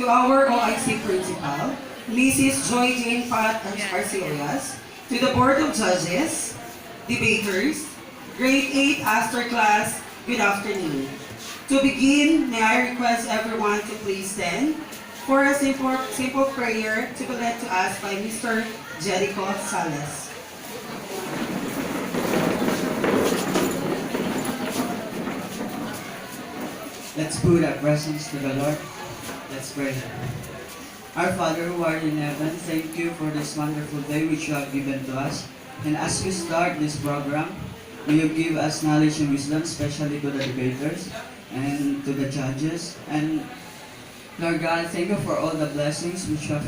to our OIC principal, Mrs. Joy Jane Pat Arcelias, to the Board of Judges, debaters, Grade 8 Aster class, good afternoon. To begin, may I request everyone to please stand for a simple prayer to be led to us by Mr. Jericho Sales. Let's put our presence to the Lord. Let's pray. Our Father who art in heaven, thank you for this wonderful day which you have given to us. And as we start this program, may you give us knowledge and wisdom, especially to the debaters and to the judges. And Lord God, thank you for all the blessings which you have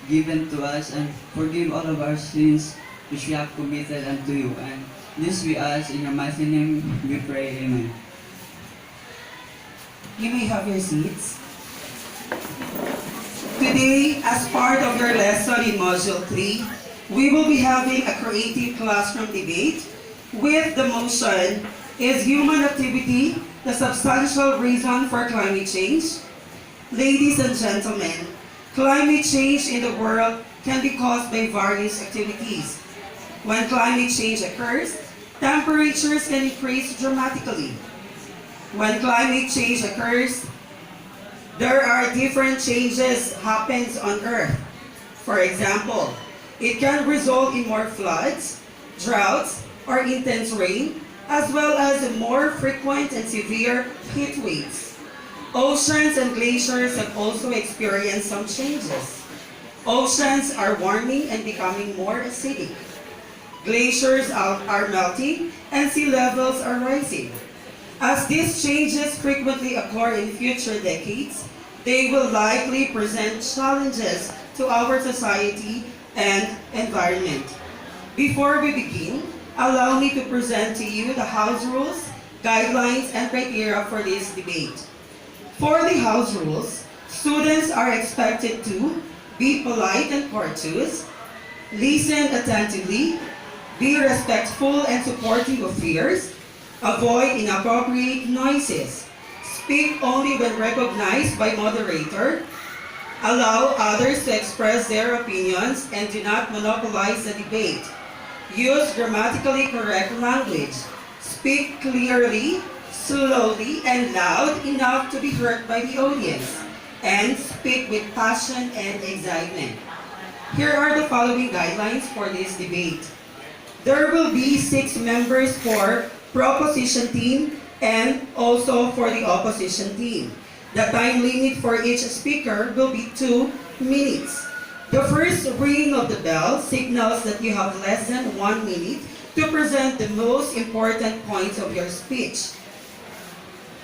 given to us, and forgive all of our sins which we have committed unto you. And this we ask in your mighty name we pray, amen. You may have your seats. Today, as part of your lesson in Module 3, we will be having a creative classroom debate with the motion, is human activity the substantial reason for climate change? Ladies and gentlemen, climate change in the world can be caused by various activities. When climate change occurs, temperatures can increase dramatically. When climate change occurs, there are different changes happens on Earth. For example, it can result in more floods, droughts, or intense rain, as well as more frequent and severe heat waves. Oceans and glaciers have also experienced some changes. Oceans are warming and becoming more acidic. Glaciers are melting and sea levels are rising. As these changes frequently occur in future decades, they will likely present challenges to our society and environment. Before we begin, allow me to present to you the House rules, guidelines, and criteria for this debate. For the House rules, students are expected to be polite and courteous, listen attentively, be respectful and supportive of peers, avoid inappropriate noises, speak only when recognized by moderator, allow others to express their opinions and do not monopolize the debate, use grammatically correct language, speak clearly, slowly, and loud enough to be heard by the audience, and speak with passion and excitement. Here are the following guidelines for this debate. There will be 6 members for proposition team and also for the opposition team. The time limit for each speaker will be 2 minutes. The first ring of the bell signals that you have less than 1 minute to present the most important points of your speech.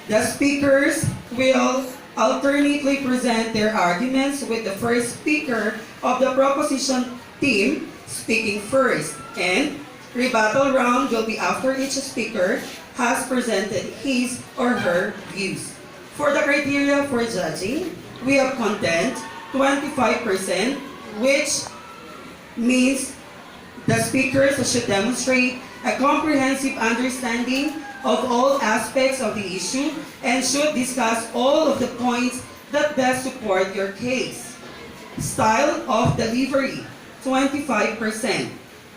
The speakers will alternately present their arguments, with the first speaker of the proposition team speaking first, and rebuttal round will be after each speaker has presented his or her views. For the criteria for judging, we have content 25%, which means the speakers should demonstrate a comprehensive understanding of all aspects of the issue and should discuss all of the points that best support your case. Style of delivery, 25%.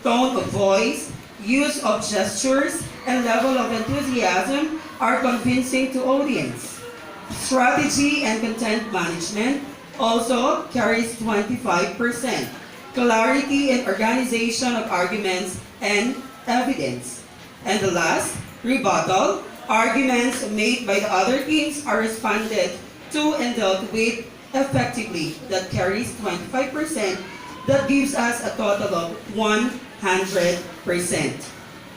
Tone of voice, use of gestures, and level of enthusiasm are convincing to audience. Strategy and content management also carries 25%. Clarity and organization of arguments and evidence. And the last, rebuttal. Arguments made by the other teams are responded to and dealt with effectively. That carries 25%. That gives us a total of 100%.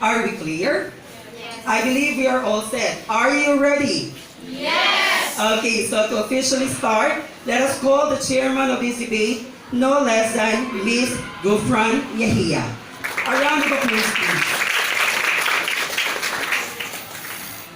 Are we clear? Yes. I believe we are all set. Are you ready? Yes. Okay, so to officially start, let us call the chairman of this debate, no less than Ms. Gufran Yahia. A round of applause, please.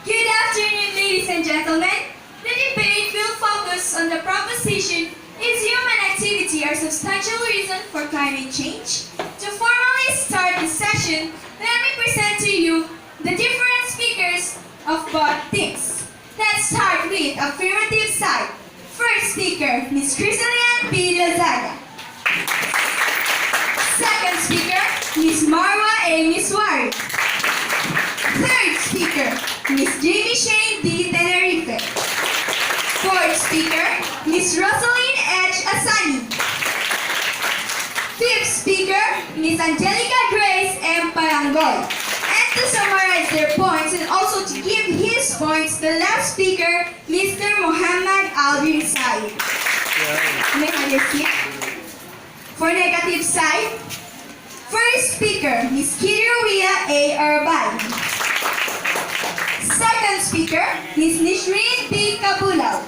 Good afternoon, ladies and gentlemen. The debate will focus on the proposition, is human activity a substantial reason for climate change? To formally start this session, let me present to you the different speakers of both teams. Let's start with affirmative side. First speaker, Ms. Crisalian P. Lazaga. Second speaker, Ms. Marwa A. Miswari. Third speaker, Ms. Jamie Shane D. Tenerife. Fourth speaker, Ms. Rosaline H. Asani. Fifth speaker, Ms. Angelica Grace M. Parangoy. And to summarize their points and also to give his points, the last speaker, Mr. Muhammad Alvin Said. May I have your seat? For negative side, first speaker, Ms. Kiruia A. Arbay. Second speaker, Ms. Nishrin P. Kabulaw.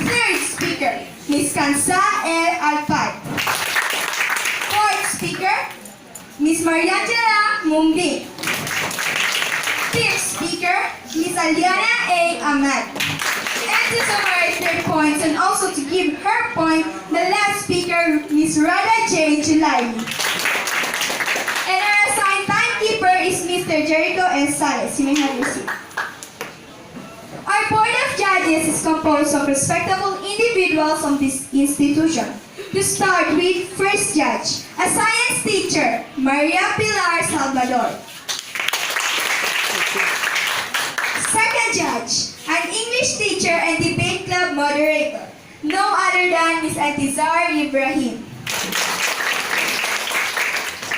Third speaker, Ms. Kansa L. Alpad. Fourth speaker, Ms. Mariangela Mumbi. Fifth speaker, Ms. Aliana A. Ahmad. And to summarize their points and also to give her point, the last speaker, Ms. Rada J. Julai. And our assigned timekeeper is Mr. Jericho S. Sales. You may have your seat. Our board of judges is composed of respectable individuals from this institution. To start with, first judge, a science teacher, Maria Pilar Salvador. Second judge, an English teacher and debate club moderator, no other than Ms. Antizar Ibrahim.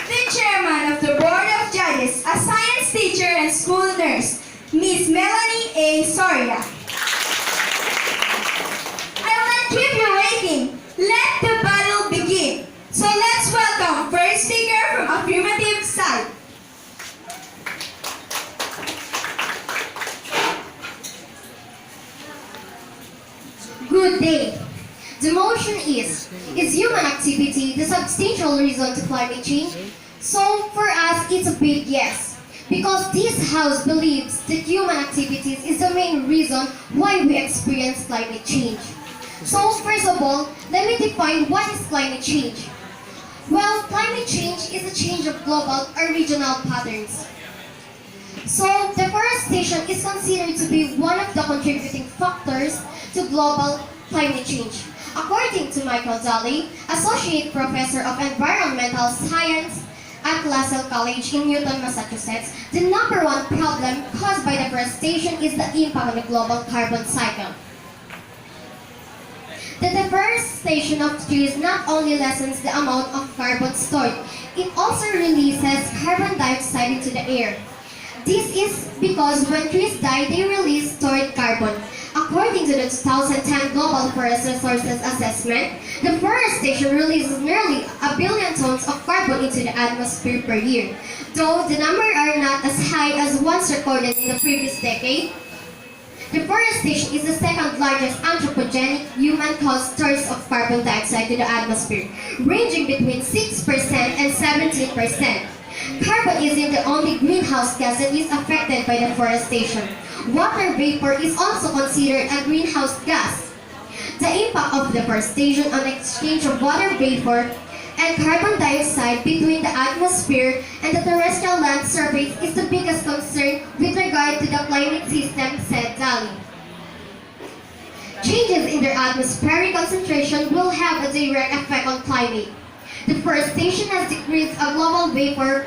The chairman of the board of judges, a science teacher and school nurse, Ms. Melanie A. Soria. I'll not keep you waiting. Let the battle begin. So let's welcome first speaker from affirmative side. Good day. The motion is human activity the substantial reason to climate change? So for us, it's a big yes. Because this house believes that human activities is the main reason why we experience climate change. So first of all, let me define what is climate change. Well, climate change is a change of global or regional patterns. So deforestation is considered to be one of the contributing factors to global climate change. According to Michael Daly, Associate Professor of Environmental Science at LaSalle College in Newton, Massachusetts, the number one problem caused by deforestation is the impact on the global carbon cycle. The deforestation of trees not only lessens the amount of carbon stored, it also releases carbon dioxide into the air. This is because when trees die, they release stored carbon. According to the 2010 Global Forest Resources Assessment, deforestation releases nearly 1 billion tons of carbon into the atmosphere per year. Though the numbers are not as high as ones recorded in the previous decade, deforestation is the second largest anthropogenic human-caused source of carbon dioxide to the atmosphere, ranging between 6% and 17%. Carbon isn't the only greenhouse gas that is affected by deforestation. Water vapor is also considered a greenhouse gas. The impact of deforestation on the exchange of water vapor and carbon dioxide between the atmosphere and the terrestrial land surface is the biggest concern with regard to the climate system, said Daly. Changes in their atmospheric concentration will have a direct effect on climate. Deforestation has decreased a global vapor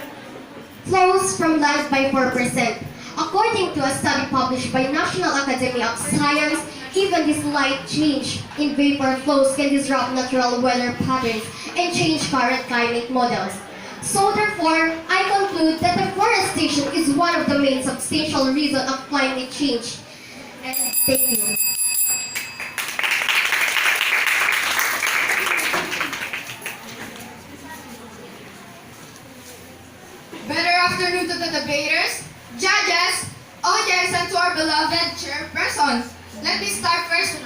flows from land by 4%. According to a study published by National Academy of Science, even this slight change in vapor flows can disrupt natural weather patterns and change current climate models. So therefore, I conclude that deforestation is one of the main substantial reasons of climate change. And thank you. Better afternoon to the debaters, judges, audience, and to our beloved chairperson. Let me start first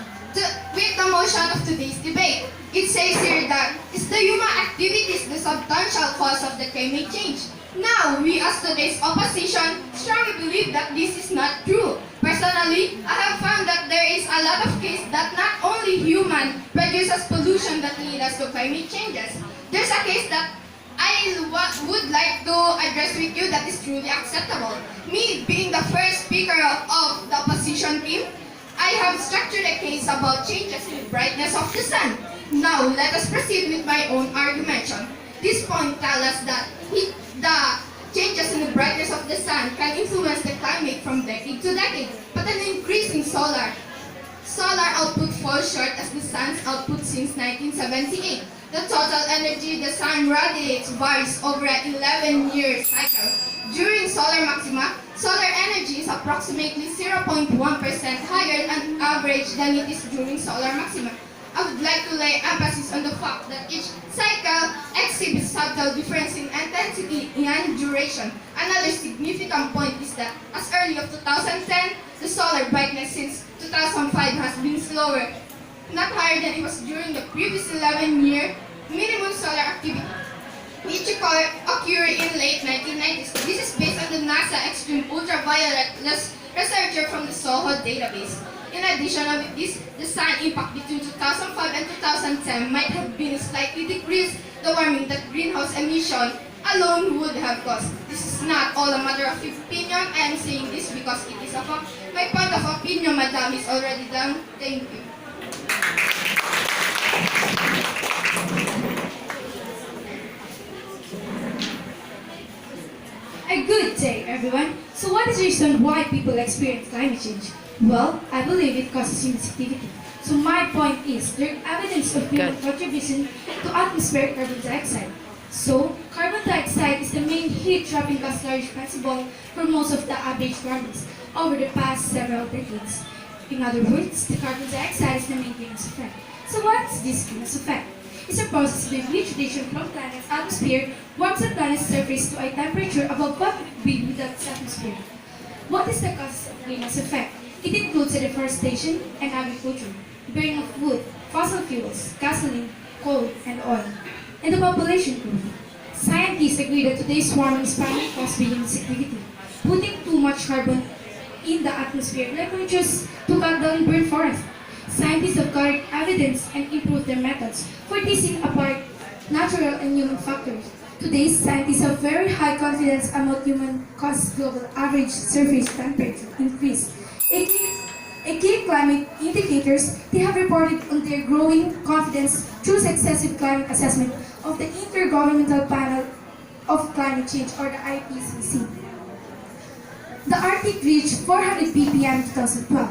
with the motion of today's debate. It says here that is the human activities the substantial cause of the climate change. Now, we as today's opposition strongly believe that this is not true. Personally, I have found that there is a lot of cases that not only human produces pollution that lead us to climate changes. There's a case that I would like to address with you that is truly acceptable. Me being the first speaker of the opposition team, I have structured a case about changes in the brightness of the sun. Now, let us proceed with my own argumentation. This point tells us that the changes in the brightness of the sun can influence the climate from decade to decade, but an increase in solar output falls short as the sun's output since 1978. The total energy the sun radiates varies over an 11-year cycle. During solar maxima, solar energy is approximately 0.1% higher on average than it is during solar maxima. I would like to lay emphasis on the fact that each cycle exhibits subtle difference in intensity and duration. Another significant point is that as early as 2010, the solar brightness since 2005 has been slower, not higher than it was during the previous 11-year minimum solar activity, which occurred in late 1990s. This is based on the NASA Extreme Ultraviolet researcher from the SOHO database. In addition of this, the sun impact between 2005 and 2010 might have been slightly decreased the warming that greenhouse emission alone would have caused. This is not all a matter of opinion. I am saying this because it is a fact. My point of opinion, madam, is already done. Thank you. A good day, everyone. So what is the reason why people experience climate change? Well, I believe it causes human activity. So my point is, there is evidence of human contribution to atmospheric carbon dioxide. So, carbon dioxide is the main heat-trapping gas responsible for most of the average warmings over the past several decades. In other words, the carbon dioxide is the main greenhouse effect. So what is this greenhouse effect? It's a process by which radiation from the planet's atmosphere warms the planet's surface to a temperature above what it would be without its atmosphere. What is the cause of greenhouse effect? It includes the deforestation and agriculture, burning of wood, fossil fuels, gasoline, coal, and oil, and the population growth. Scientists agree that today's warming is primarily caused by human activity. Putting too much carbon in the atmosphere likely just to cut down burn forests. Scientists have gathered evidence and improved their methods for teasing apart natural and human factors. Today, scientists have very high confidence about human-caused global average surface temperature increase. A key climate indicators they have reported on their growing confidence through successive climate assessment of the Intergovernmental Panel of Climate Change, or the IPCC. The Arctic reached 400 ppm in 2012.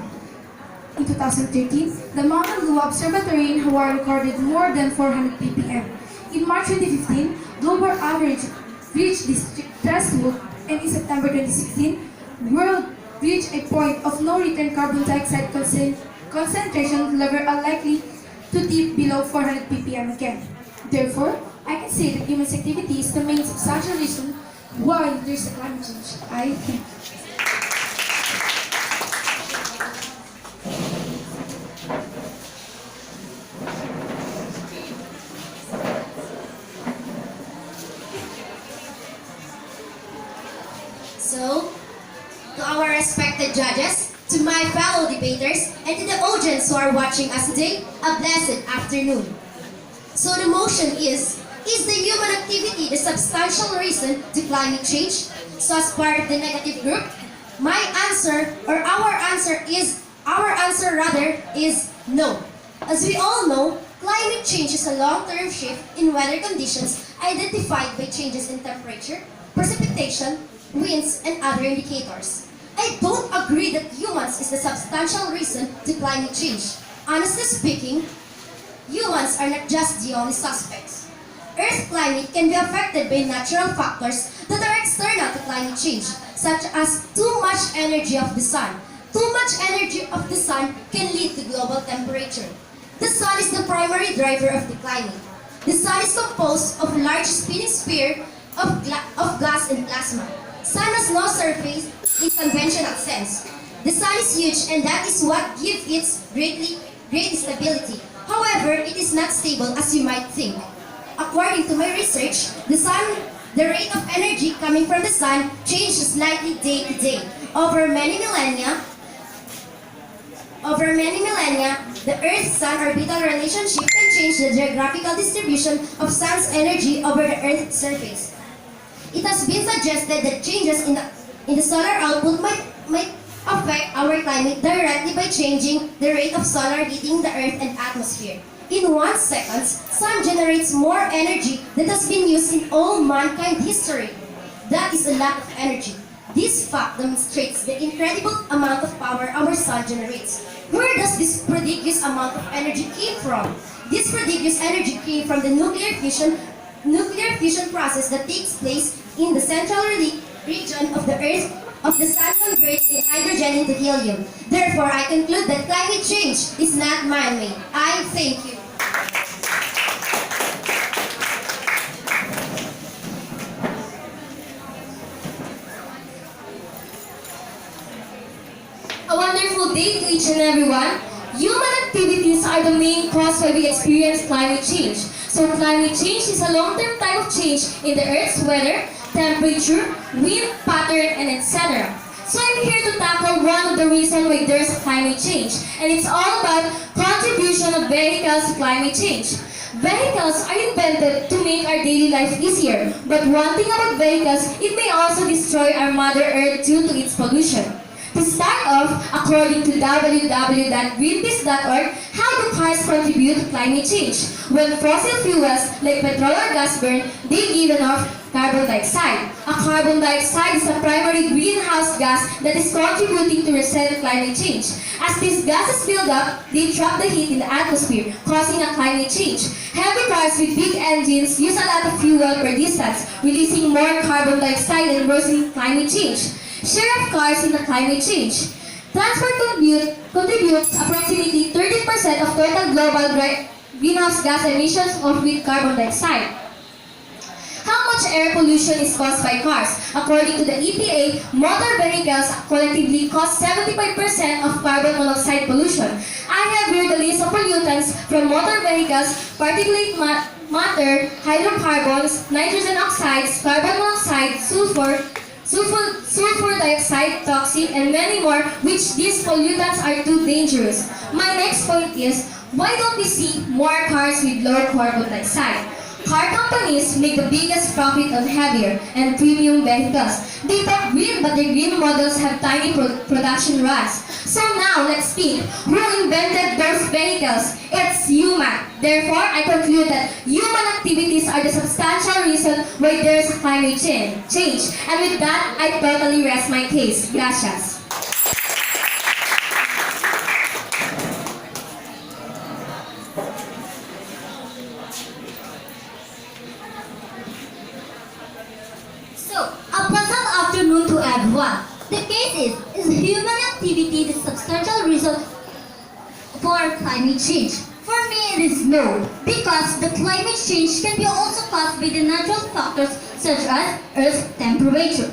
In 2013, the Mauna Loa Observatory in Hawaii recorded more than 400 ppm. In March 2015, global average reached this threshold, and in September 2016, world reached a point of no return. Carbon dioxide concentration level are likely to dip below 400 ppm again. Therefore, I can say that human activity is the main substantial reason why there's a climate change. I think. So, to our respected judges, to my fellow debaters, and to the audience who are watching us today, a blessed afternoon. So the motion is the human activity the substantial reason to climate change? So as part of the negative group, my answer, or our answer is no. As we all know, climate change is a long-term shift in weather conditions identified by changes in temperature, precipitation, winds, and other indicators. I don't agree that humans is the substantial reason to climate change. Honestly speaking, humans are not just the only suspects. Earth's climate can be affected by natural factors that are external to climate change, such as too much energy of the sun. Too much energy of the sun can lead to global temperature. The sun is the primary driver of the climate. The sun is composed of a large spinning sphere of gas and plasma. Sun has no surface in conventional sense. The sun is huge, and that is what gives it great stability. However, it is not stable as you might think. According to my research, the rate of energy coming from the sun changes slightly day to day. Over many millennia, the Earth-Sun orbital relationship can change the geographical distribution of sun's energy over the Earth's surface. It has been suggested that changes in the solar output might affect our climate directly by changing the rate of solar heating the Earth and atmosphere. In 1 second, sun generates more energy than has been used in all mankind history. That is a lot of energy. This fact demonstrates the incredible amount of power our sun generates. Where does this prodigious amount of energy came from? This prodigious energy came from the nuclear fusion process that takes place in the central region of the Earth of the sun converts in hydrogen into helium. Therefore, I conclude that climate change is not man-made. I thank you. A wonderful day to each and everyone. Human activities are the main cause why we experience climate change. So climate change is a long-term type of change in the Earth's weather, temperature, wind pattern, and etc. So I'm here to tackle one of the reasons why there's climate change, and it's all about contribution of vehicles to climate change. Vehicles are invented to make our daily life easier, but one thing about vehicles, it may also destroy our Mother Earth due to its pollution. To start off, according to www.greenpeace.org, how do cars contribute to climate change? When fossil fuels like petrol or gas burn, they give off carbon dioxide. A carbon dioxide is a primary greenhouse gas that is contributing to recent climate change. As these gases build up, they trap the heat in the atmosphere, causing a climate change. Heavy cars with big engines use a lot of fuel per distance, releasing more carbon dioxide and worsening climate change. Share of cars in the climate change. Transport contributes approximately 13% of total global greenhouse gas emissions with carbon dioxide. How much air pollution is caused by cars? According to the EPA, motor vehicles collectively cause 75% of carbon monoxide pollution. I have here the list of pollutants from motor vehicles, particulate matter, hydrocarbons, nitrogen oxides, carbon monoxide, sulfur dioxide, toxic, and many more, which these pollutants are too dangerous. My next point is, why don't we see more cars with low carbon dioxide? Car companies make the biggest profit on heavier and premium vehicles. They talk green, but their green models have tiny production runs. So now, let's think, who invented those vehicles? It's human. Therefore, I conclude that human activities are the substantial reason why there's climate change. And with that, I totally rest my case. Gracias. A pleasant afternoon to everyone. The case is human activity the substantial reason for climate change? For me, it is no, because the climate change can be also caused by the natural factors such as Earth's temperature.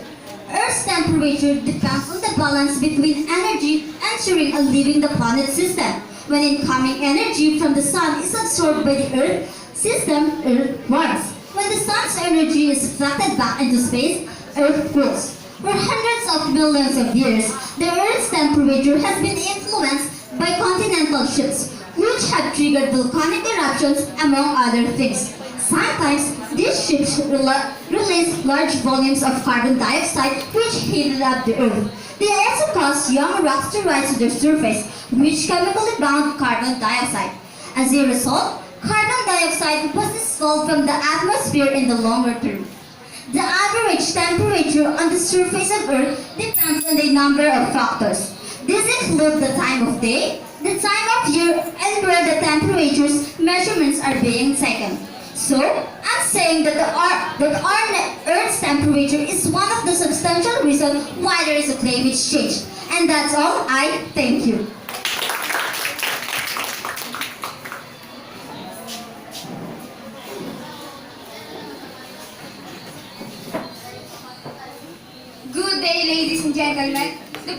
Earth's temperature depends on the balance between energy entering and leaving the planet system. When incoming energy from the sun is absorbed by the Earth system, Earth warms. When the sun's energy is reflected back into space, Earth cools. For hundreds of millions of years, the Earth's temperature has been influenced by continental shifts, which have triggered volcanic eruptions, among other things. Sometimes, these shifts release large volumes of carbon dioxide, which heated up the Earth. They also cause young rocks to rise to the surface, which chemically bound carbon dioxide. As a result, carbon dioxide was dissolved from the atmosphere in the longer term. The average temperature on the surface of Earth depends on a number of factors. These include the time of day, the time of year, and where the temperature's measurements are being taken. So, I'm saying that our Earth's temperature is one of the substantial reasons why there is a climate change. And that's all. I thank you. Good day, ladies and gentlemen. The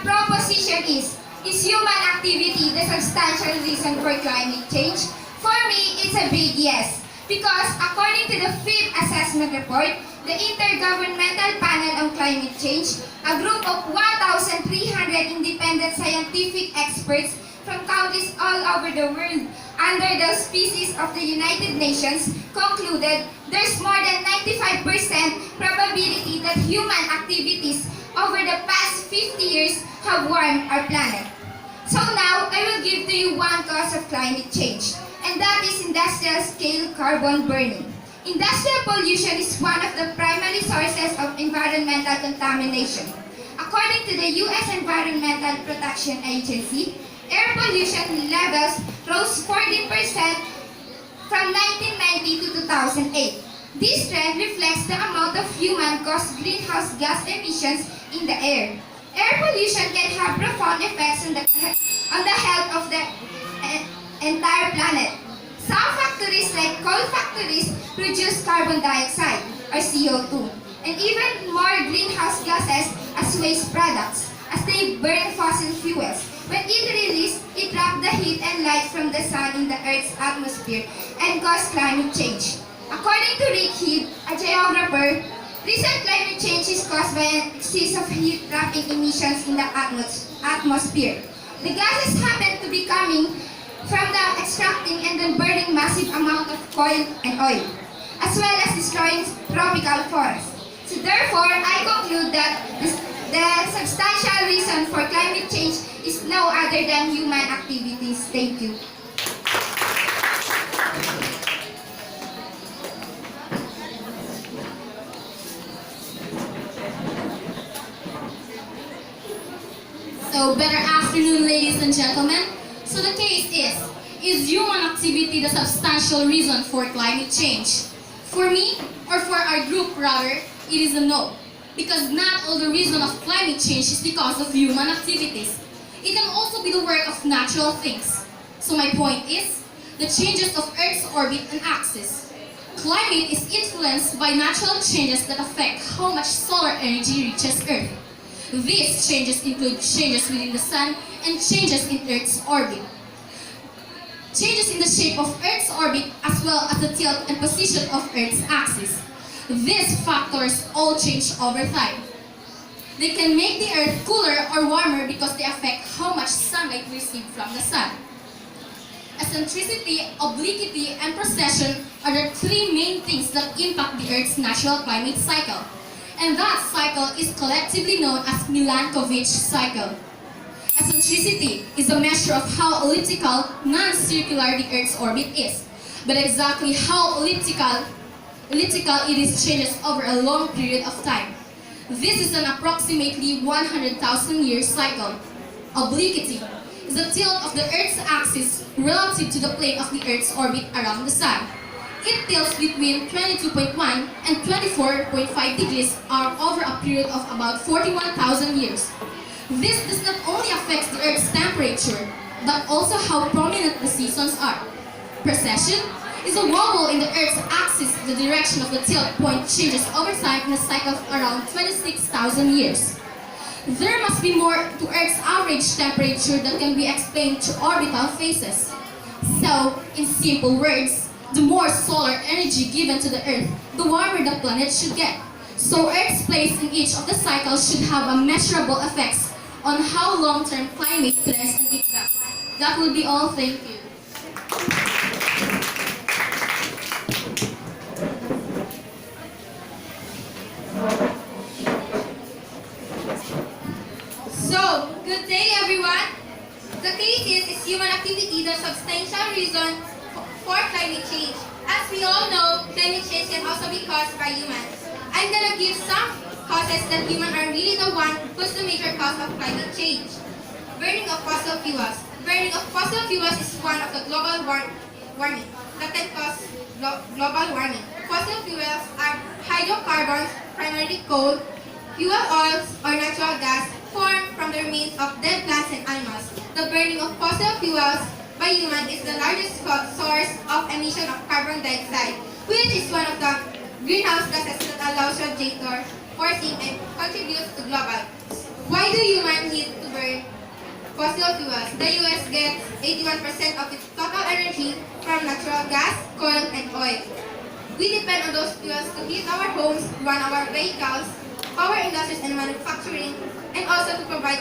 proposition is human activity the substantial reason for climate change? For me, it's a big yes. Because according to the 5th assessment report, the Intergovernmental Panel on Climate Change, a group of 1,300 independent scientific experts from countries all over the world under the auspices of the United Nations concluded there's more than 95% probability that human activities over the past 50 years have warmed our planet. So now, I will give to you one cause of climate change, and that is industrial-scale carbon burning. Industrial pollution is one of the primary sources of environmental contamination. According to the U.S. Environmental Protection Agency, air pollution levels rose 14% from 1990 to 2008. This trend reflects the amount of human-caused greenhouse gas emissions in the air. Air pollution can have profound effects on the health of the entire planet. Some factories, like coal factories, produce carbon dioxide, or CO2, and even more greenhouse gases as waste products, as they burn fossil fuels. When it released, it traps the heat and light from the sun in the Earth's atmosphere and causes climate change. According to Rick Head, a geographer, recent climate change is caused by an excess of heat-trapping emissions in the atmosphere. The gases happen to be coming from the extracting and then burning massive amount of coal and oil, as well as destroying tropical forests. So therefore, I conclude that the substantial reason for climate change is no other than human activities. Thank you. So, better afternoon, ladies and gentlemen. So the case is human activity the substantial reason for climate change? For me, or for our group rather, it is a no. Because not all the reason of climate change is because of human activities. It can also be the work of natural things. So my point is, the changes of Earth's orbit and axis. Climate is influenced by natural changes that affect how much solar energy reaches Earth. These changes include changes within the Sun and changes in Earth's orbit. Changes in the shape of Earth's orbit as well as the tilt and position of Earth's axis. These factors all change over time. They can make the Earth cooler or warmer because they affect how much sunlight we receive from the Sun. Eccentricity, obliquity, and precession are the three main things that impact the Earth's natural climate cycle. And that cycle is collectively known as Milankovitch cycle. Eccentricity is a measure of how elliptical, non-circular the Earth's orbit is, but exactly how elliptical it is changes over a long period of time. This is an approximately 100,000 year cycle. Obliquity is the tilt of the Earth's axis relative to the plane of the Earth's orbit around the Sun. It tilts between 22.1 and 24.5 degrees over a period of about 41,000 years. This does not only affect the Earth's temperature, but also how prominent the seasons are. Precession is a wobble in the Earth's axis. The direction of the tilt point changes over time in a cycle of around 26,000 years. There must be more to Earth's average temperature that can be explained through orbital phases. So, in simple words, the more solar energy given to the Earth, the warmer the planet should get. So Earth's place in each of the cycles should have a measurable effects on how long-term climate trends and effects. That will be all. Thank you. So, good day everyone. The case is human activity the substantial reason for climate change. As we all know, climate change can also be caused by humans. I'm gonna give some causes that humans are really the one who's the major cause of climate change. Burning of fossil fuels. Burning of fossil fuels is one of the global warming that can cause global warming. Fossil fuels are hydrocarbons, primarily coal, fuel oils, or natural gas formed from the remains of dead plants and animals. The burning of fossil fuels by human is the largest source of emission of carbon dioxide, which is one of the greenhouse gases that allows radiator forcing and contributes to global. Why do humans need to burn fossil fuels? The US gets 81% of its total energy from natural gas, coal, and oil. We depend on those fuels to heat our homes, run our vehicles, power industries and manufacturing, and also to provide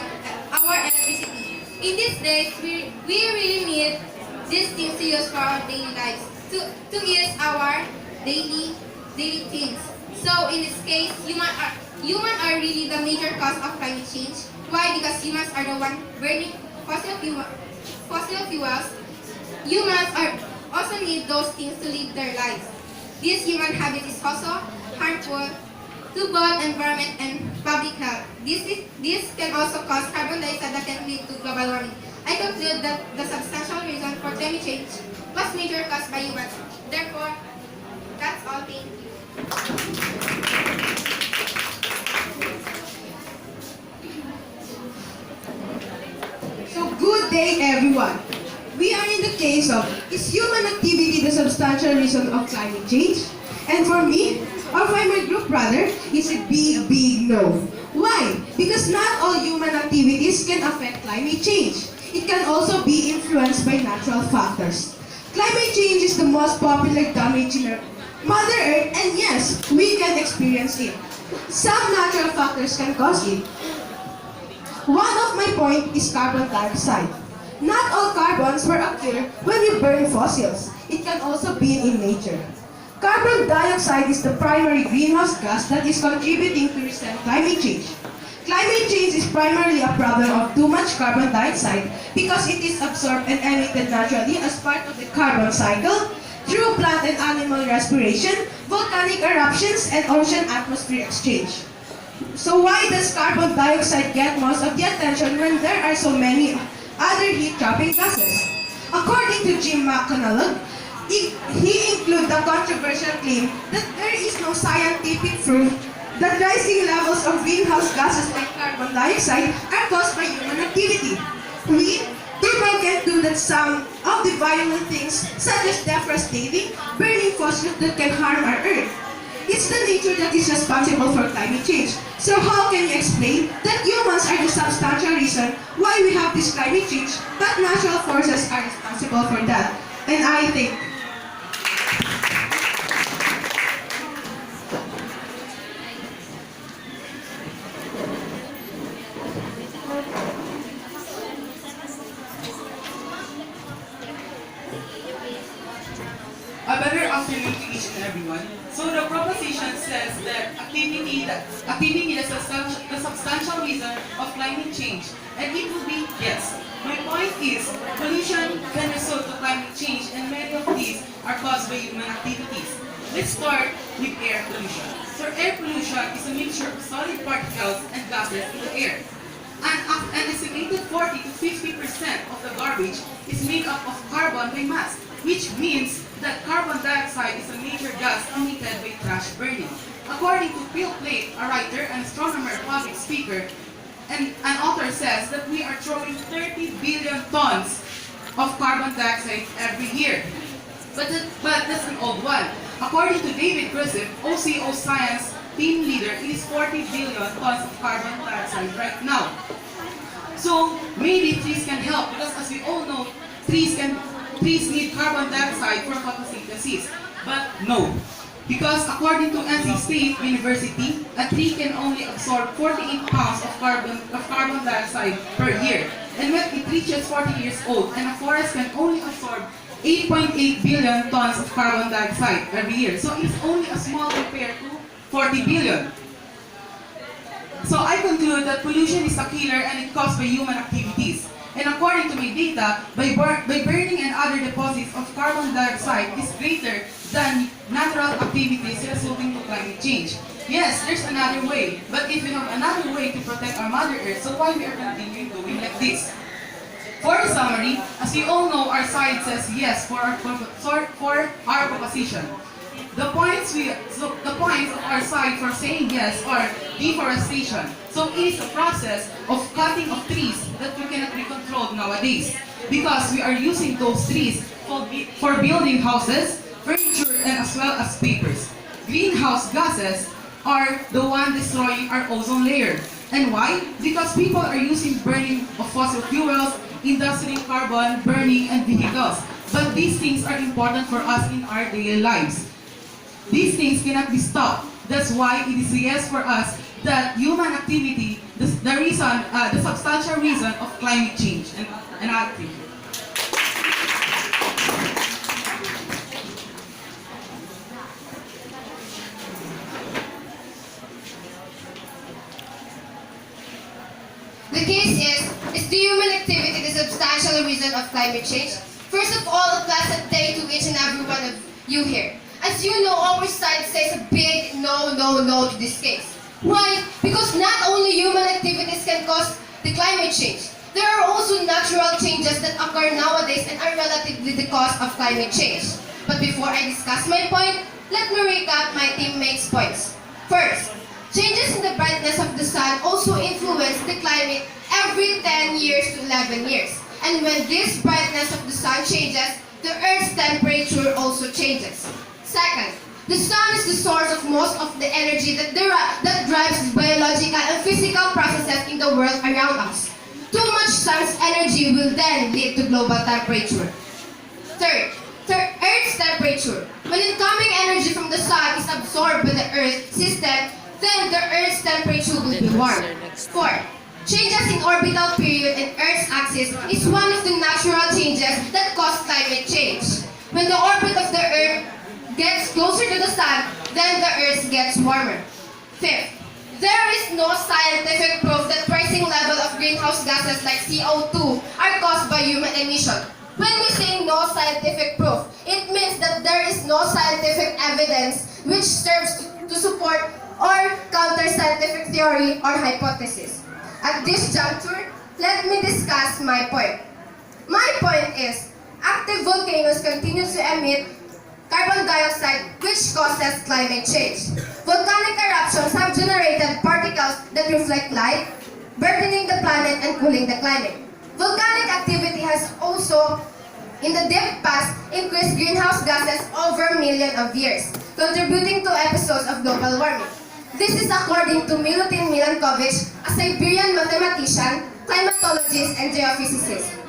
our electricity. In these days, we really need these things to use for our daily lives, to ease our daily daily things. So in this case, human are really the major cause of climate change. Why? Because humans are the one burning fossil fuels. Humans are also need those things to live their lives. This human habit is also harmful to both environment and public health. This can also cause carbon dioxide that can lead to global warming. I conclude that the substantial reason for climate change was major caused by humans. Therefore, that's all. Thank you. So good day everyone. We are in the case of, is human activity the substantial reason of climate change? And for me, or for my group brother, it's a big no. Why? Because not all human activities can affect climate change. It can also be influenced by natural factors. Climate change is the most popular damage in our Mother Earth, and yes, we can experience it. Some natural factors can cause it. One of my point is carbon dioxide. Not all carbons will occur when we burn fossils. It can also be in nature. Carbon dioxide is the primary greenhouse gas that is contributing to recent climate change. Climate change is primarily a problem of too much carbon dioxide because it is absorbed and emitted naturally as part of the carbon cycle through plant and animal respiration, volcanic eruptions, and ocean atmosphere exchange. So why does carbon dioxide get most of the attention when there are so many other heat-trapping gases? According to Jim McConnell, he included the controversial claim that there is no scientific proof that rising levels of greenhouse gases like carbon dioxide are caused by human activity. People can do that some of the violent things such as deforestation, burning fossils that can harm our earth. It's the nature that is responsible for climate change. So how can you explain that humans are the substantial reason why we have this climate change, but natural forces are responsible for that? And I think A better afternoon to each and everyone. So the proposition says that activity is the substantial reason of climate change. And it would be yes. My point is, pollution can result to climate change and many of these are caused by human activities. Let's start with air pollution. So air pollution is a mixture of solid particles and gases in the air. An estimated 40 to 50% of the garbage is made up of carbon by mass, which means that carbon dioxide is a major gas emitted by trash burning. According to Bill Plate, a writer, an astronomer, public speaker, and an author says that we are throwing 30 billion tons of carbon dioxide every year. But that's an old one. According to David Griffith, OCO science team leader, it is 40 billion tons of carbon dioxide right now. So maybe trees can help because as we all know, trees need carbon dioxide for photosynthesis. But no. Because according to NC State University, a tree can only absorb 48 pounds of carbon dioxide per year. And when it reaches 40 years old, and a forest can only absorb 8.8 billion tons of carbon dioxide every year. So it's only a small compared to 40 billion. So I conclude that pollution is a killer and it caused by human activities. And according to my data, by burning and other deposits of carbon dioxide is greater than natural activities resulting to climate change. Yes, there's another way, but if we have another way to protect our Mother Earth, so why we are continuing doing like this? For the summary, as you all know, our side says yes for our proposition. The points of our side for saying yes are deforestation. So it is a process of cutting of trees that we cannot be controlled nowadays because we are using those trees for building houses, furniture, and as well as papers. Greenhouse gases are the one destroying our ozone layer. And why? Because people are using burning of fossil fuels, industrial carbon, burning, and vehicles. But these things are important for us in our daily lives. These things cannot be stopped. That's why it is a yes for us that human activity, the substantial reason of climate change and activity. The case is the human activity the substantial reason of climate change? First of all, a pleasant day to each and every one of you here. As you know, our side says a big no, no, no to this case. Why? Because not only human activities can cause the climate change. There are also natural changes that occur nowadays and are relatively the cause of climate change. But before I discuss my point, let me recap my teammates' points. First, changes in the brightness of the sun also influence the climate every 10 years to 11 years. And when this brightness of the sun changes, the Earth's temperature also changes. Second, the sun is the source of most of the energy that drives biological and physical processes in the world around us. Too much sun's energy will then lead to global temperature. Third, Earth's temperature. When incoming energy from the sun is absorbed by the Earth system, then the Earth's temperature will be warm. Fourth, changes in orbital period and Earth's axis is one of the natural changes that cause climate change. When the orbit of the Earth gets closer to the sun, then the Earth gets warmer. Fifth, there is no scientific proof that rising level of greenhouse gases like CO2 are caused by human emission. When we say no scientific proof, it means that there is no scientific evidence which serves to support or counter scientific theory or hypothesis. At this juncture, let me discuss my point. My point is, active volcanoes continue to emit carbon dioxide, which causes climate change. Volcanic eruptions have generated particles that reflect light, burdening the planet and cooling the climate. Volcanic activity has also, in the deep past, increased greenhouse gases over millions of years, contributing to episodes of global warming. This is according to Milutin Milankovitch, a Siberian mathematician, climatologist, and geophysicist.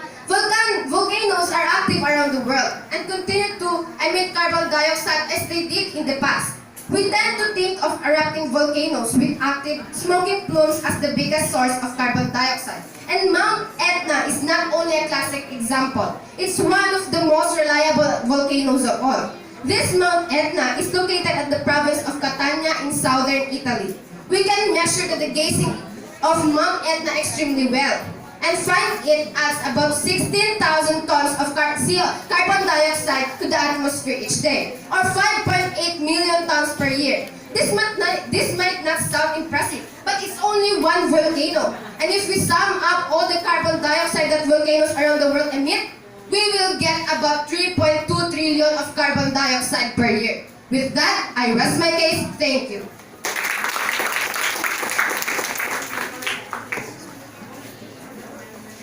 Volcanoes are active around the world and continue to emit carbon dioxide as they did in the past. We tend to think of erupting volcanoes with active smoking plumes as the biggest source of carbon dioxide. And Mount Etna is not only a classic example, it's one of the most reliable volcanoes of all. This Mount Etna is located at the province of Catania in southern Italy. We can measure the gazing of Mount Etna extremely well and find it as about 16,000 tons of carbon dioxide to the atmosphere each day, or 5.8 million tons per year. This might not sound impressive, but it's only one volcano. And if we sum up all the carbon dioxide that volcanoes around the world emit, we will get about 3.2 trillion of carbon dioxide per year. With that, I rest my case. Thank you.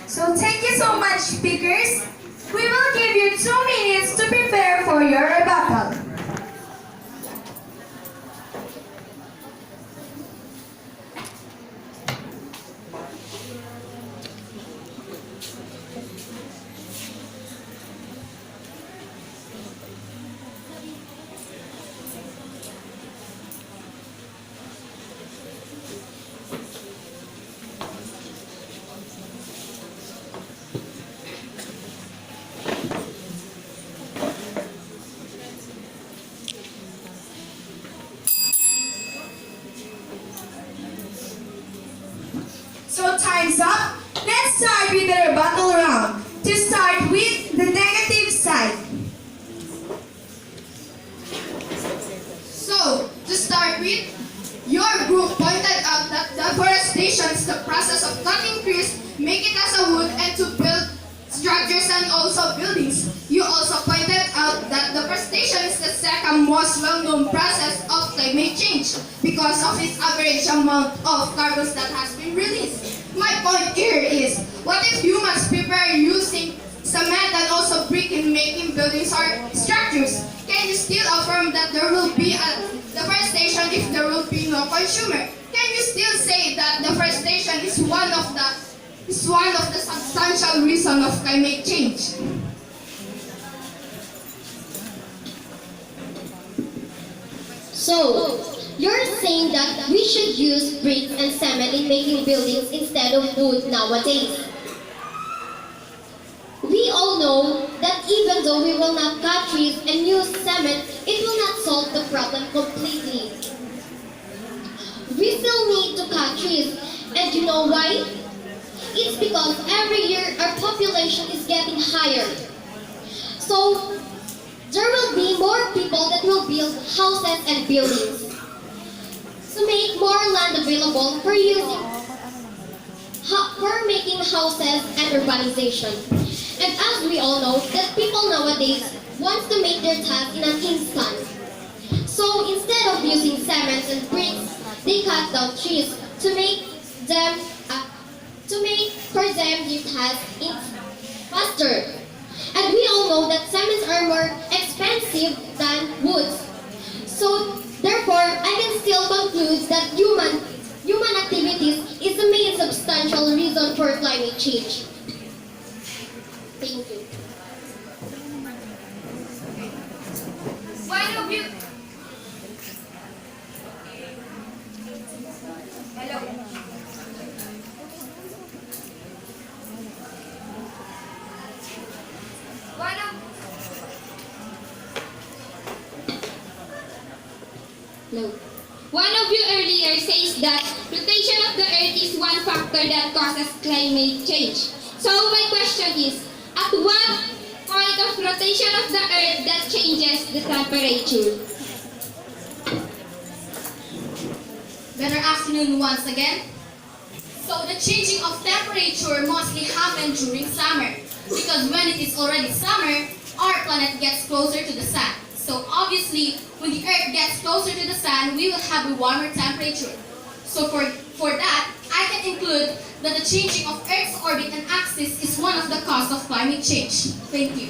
So thank you so much, speakers. We will give you 2 minutes to prepare for your rebuttal. So time's up. Let's start with the rebuttal round. To start with the negative side. So, to start with, your group pointed out that deforestation is the process of cutting trees, make it as a wood, and to build structures and also buildings. You also pointed out that deforestation is the second most well-known process of climate change because of its average amount of carbon that has been released. My point here is, what if humans prepare using cement and also brick in making buildings or structures? Can you still affirm that there will be a deforestation if there will be no consumer? Can you still say that deforestation is one of the substantial reasons of climate change? So, you're saying that we should use bricks and cement in making buildings instead of wood nowadays. We all know that even though we will not cut trees and use cement, it will not solve the problem completely. We still need to cut trees, and you know why? It's because every year our population is getting higher. So there will be more people that will build houses and buildings. To make more land available for making houses and urbanization. And as we all know, that people nowadays wants to make their task in an instant. So instead of using cements and bricks, they cut down trees to make for them their task faster. And we all know that cements are more expensive than woods. So therefore, I can still conclude that human activities is the main substantial reason for climate change. Thank you. One of you. Hello. One of. No. One of you earlier says that rotation of the earth is one factor that causes climate change. So my question is, at what point of rotation of the earth that changes the temperature? Better afternoon once again. So the changing of temperature mostly happens during summer, because when it is already summer, our planet gets closer to the sun. So obviously, when the earth gets closer to the sun, we will have a warmer temperature. So for that, I can include that the changing of Earth's orbit and axis is one of the causes of climate change. Thank you.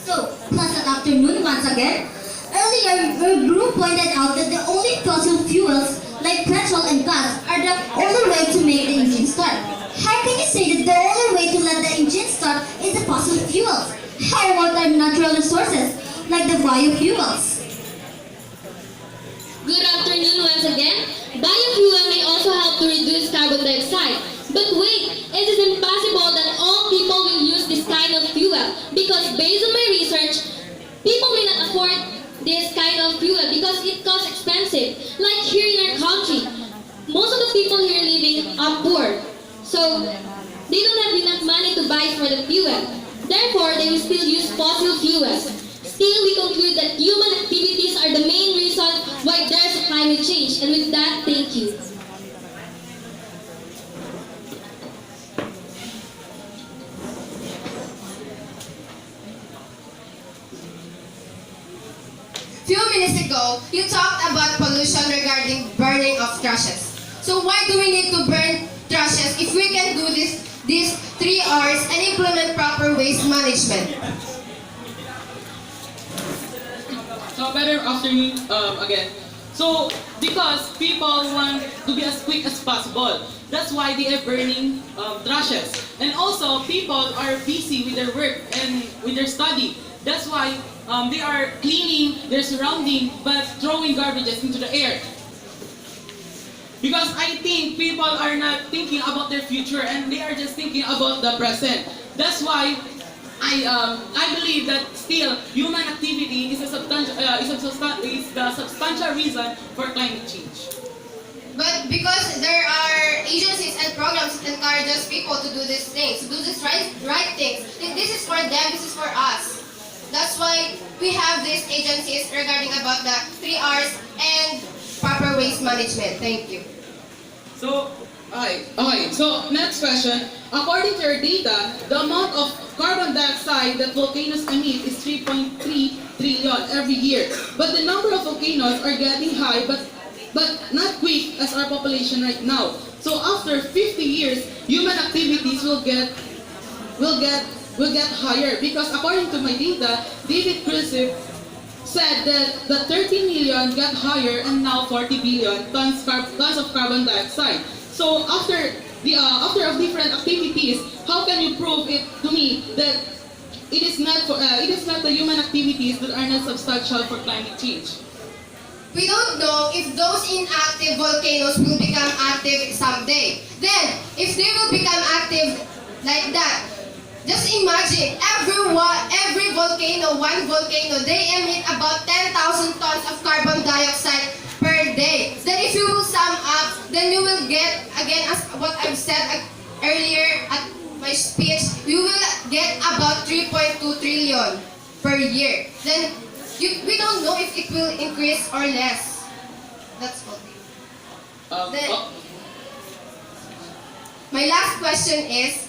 So, pleasant afternoon once again. Earlier, your group pointed out that the only fossil fuels like petrol and gas are the only way to make the engine start. How can you say that the only way to let the engine start is the fossil fuels? How about our natural resources like the biofuels? Good afternoon once again. Biofuel may also help to reduce carbon dioxide. But wait, it is impossible that all people will use this kind of fuel because based on my research, people may not afford this kind of fuel because it costs expensive. Like here in our country, most of the people here living are poor. So they don't have enough money to buy for the fuel. Therefore, they will still use fossil fuels. Still, we conclude that human activities are the main reason why there's climate change. And with that, thank you. Few minutes ago, you talked about pollution regarding burning of trashes. So why do we need to burn trashes if we can do these 3 R's and implement proper waste management? So better afternoon again. So because people want to be as quick as possible, that's why they are burning trashes. And also people are busy with their work and with their study. That's why they are cleaning their surrounding but throwing garbages into the air. Because I think people are not thinking about their future and they are just thinking about the present. That's why I believe that still human activity is the substantial reason for climate change. But because there are agencies and programs that encourage people to do these things, to do these right things. This is for them, this is for us. That's why we have these agencies regarding about the 3 R's and proper waste management. Thank you. So, okay. So next question. According to your data, the amount of carbon dioxide that volcanoes emit is 3.3 trillion every year. But the number of volcanoes are getting high, but not quick as our population right now. So after 50 years, human activities will get higher because according to my data, David Crusoe said that the 30 million got higher and now 40 billion tons of carbon dioxide. So after of different activities, how can you prove it to me that it is not the human activities that are not substantial for climate change? We don't know if those inactive volcanoes will become active someday. Then, if they will become active like that, Just imagine, every volcano, one volcano, they emit about 10,000 tons of carbon dioxide per day. Then if you will sum up, then you will get, again, as what I've said earlier at my speech, you will get about 3.2 trillion per year. Then we don't know if it will increase or less. That's all. Then, my last question is,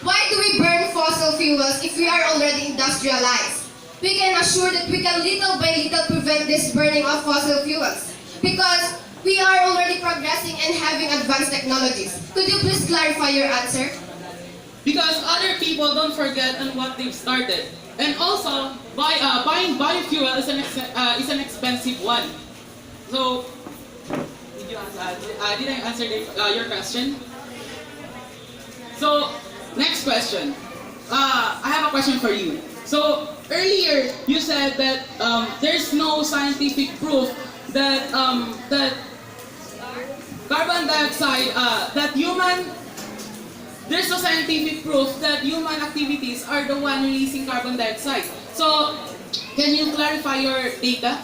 why do we burn fossil fuels if we are already industrialized? We can assure that we can little by little prevent this burning of fossil fuels because we are already progressing and having advanced technologies. Could you please clarify your answer? Because other people don't forget on what they've started. And also, buying biofuel is an expensive one. So, did I answer your question? So, next question. I have a question for you. So, earlier you said that there's no scientific proof that that carbon dioxide, there's no scientific proof that human activities are the one releasing carbon dioxide. So, can you clarify your data?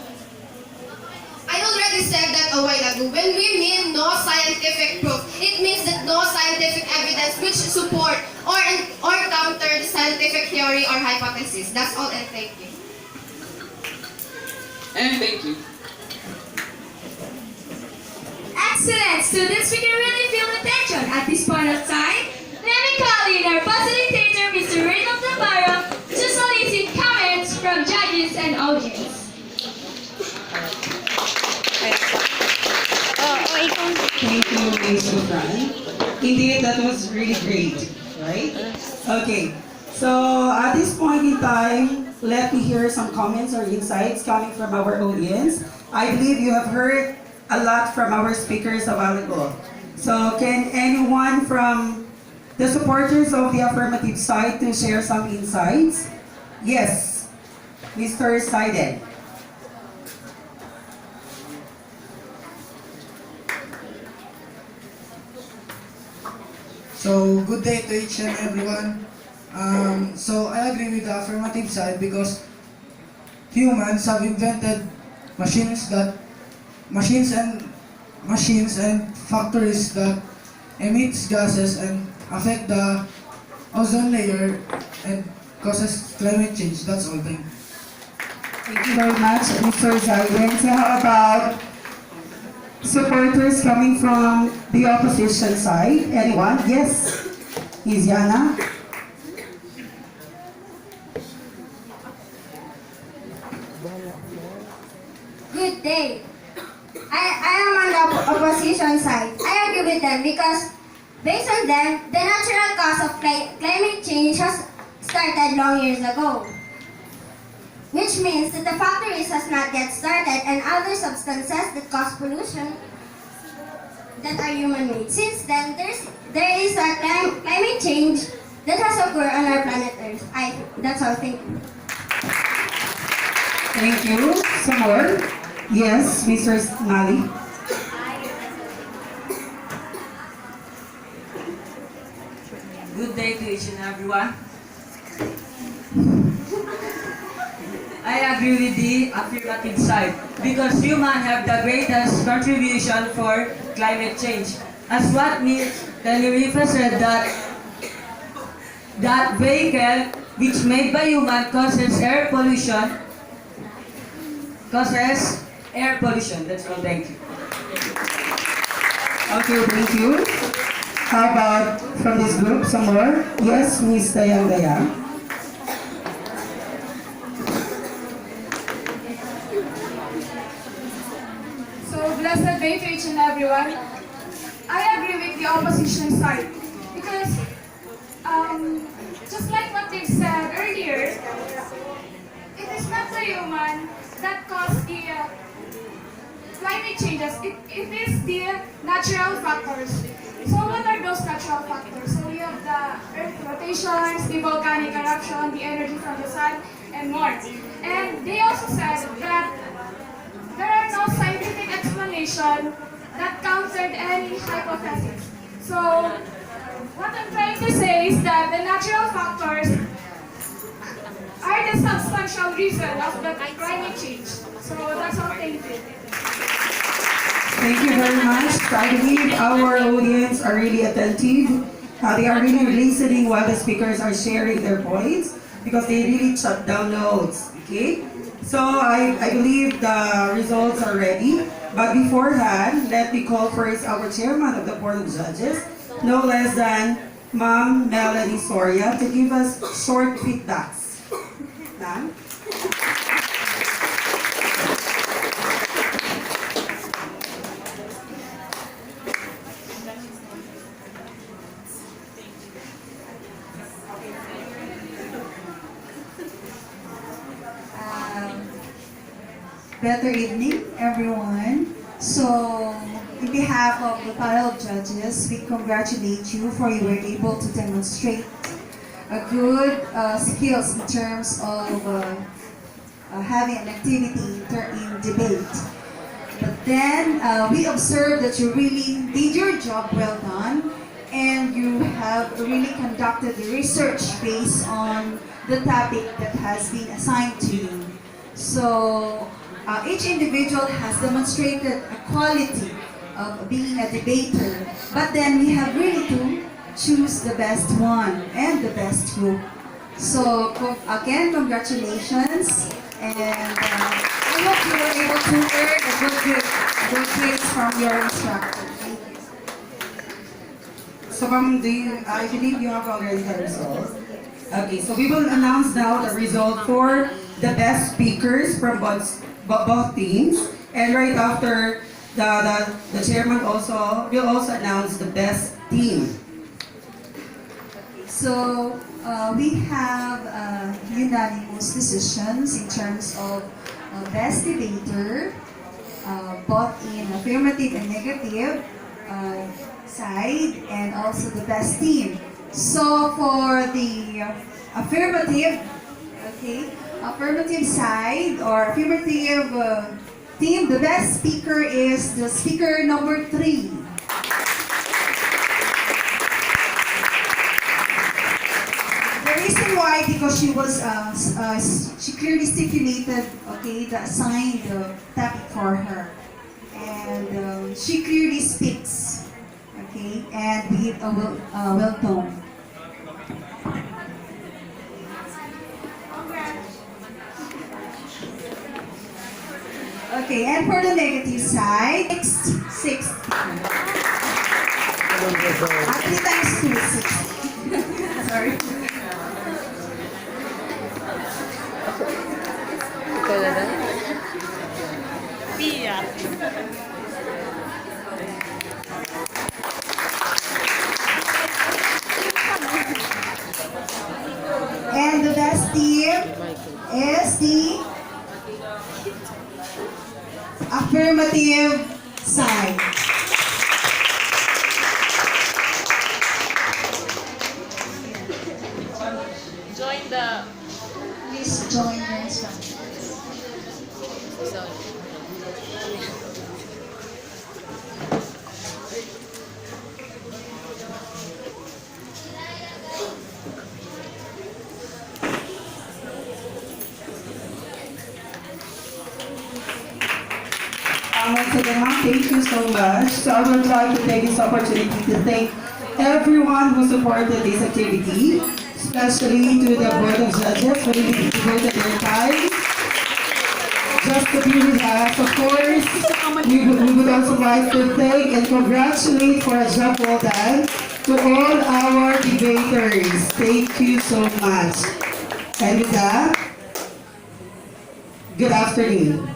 I already said that a while ago. When we mean no scientific proof, it means that no scientific evidence which support or counter the scientific theory or hypothesis. That's all, and thank you. And thank you. Excellent! Students, we can really feel the tension at this point of time. Let me call in our facilitator, Mr. Reynold Navarro, to solicit comments from judges and audience. Thank you, Ms. Sufran. Indeed, that was really great, right? Okay, so at this point in time, let me hear some comments or insights coming from our audience. I believe you have heard a lot from our speakers a while ago. So can anyone from the supporters of the affirmative side to share some insights? Yes, Mr. Seiden. So, good day to each and everyone. So, I agree with the affirmative side because humans have invented machines and factories that emits gases and affect the ozone layer and causes climate change. That's all. Thank you. Thank you very much, Mr. Seiden. So how about supporters coming from the opposition side? Anyone? Yes. Ms. Yana? Good day. I am on the opposition side. I agree with them because based on them, the natural cause of climate change has started long years ago. Which means that the factories has not yet started and other substances that cause pollution that are human-made. Since then, there is a climate change that has occurred on our planet Earth. That's all. Thank you. Thank you. Some more? Yes, Mr. Mali. Good day to each and everyone. I agree with the affirmative side because humans have the greatest contribution for climate change. As what Ms. Tenerife said that vehicle which made by human causes air pollution. That's all. Thank you. Okay, thank you. How about from this group, some more? Yes, Ms. Dayang Dayang. So, blessed day to each and everyone. I agree with the opposition side because just like what they've said earlier, it is not the human that caused the climate changes. It is the natural factors. So what are those natural factors? So we have the earth rotations, the volcanic eruption, the energy from the sun, and more. And they also said that there are no scientific explanation that countered any hypothesis. So what I'm trying to say is that the natural substantial reason of the climate change. So that's all. Thank you. Thank you very much. I believe our audience are really attentive. They are really listening while the speakers are sharing their points because they really shut down notes. Okay? So I believe the results are ready. But beforehand, let me call first our chairman of the Board of Judges, no less than Ma'am Melanie Soria, to give us short feedbacks. Ma'am? Better evening, everyone. So, in behalf of the panel of judges, we congratulate you for you were able to demonstrate a good skills in terms of having an activity in debate. But then we observed that you really did your job well done, and you have really conducted the research based on the topic that has been assigned to you. So each individual has demonstrated a quality of being a debater, but then we have really to choose the best one and the best group. So again, congratulations, and I hope you were able to earn a good grades from your instructor. Thank you. So ma'am, I believe you have already the result. Okay, so we will announce now the result for the best speakers from both teams, and right after the chairman will also announce the best team. So we have unanimous decisions in terms of best debater, both in affirmative and negative side, and also the best team. So for the affirmative, okay, affirmative side or affirmative team, the best speaker is the speaker number 3. The reason why, because she was she clearly stipulated, okay, the assigned topic for her, and she clearly speaks, okay, and be well tone. Okay, and for the negative side, six. 3 times 2 is 6. Sorry. And the best team is the affirmative side. Please join the instructions. Once again, ma'am, thank you so much. So I would like to take this opportunity to thank everyone who supported this activity, especially to the Board of Judges who really devoted their time just to be with us. Of course, we would also like to thank and congratulate for a job well done to all our debaters. Thank you so much. And with that, good afternoon.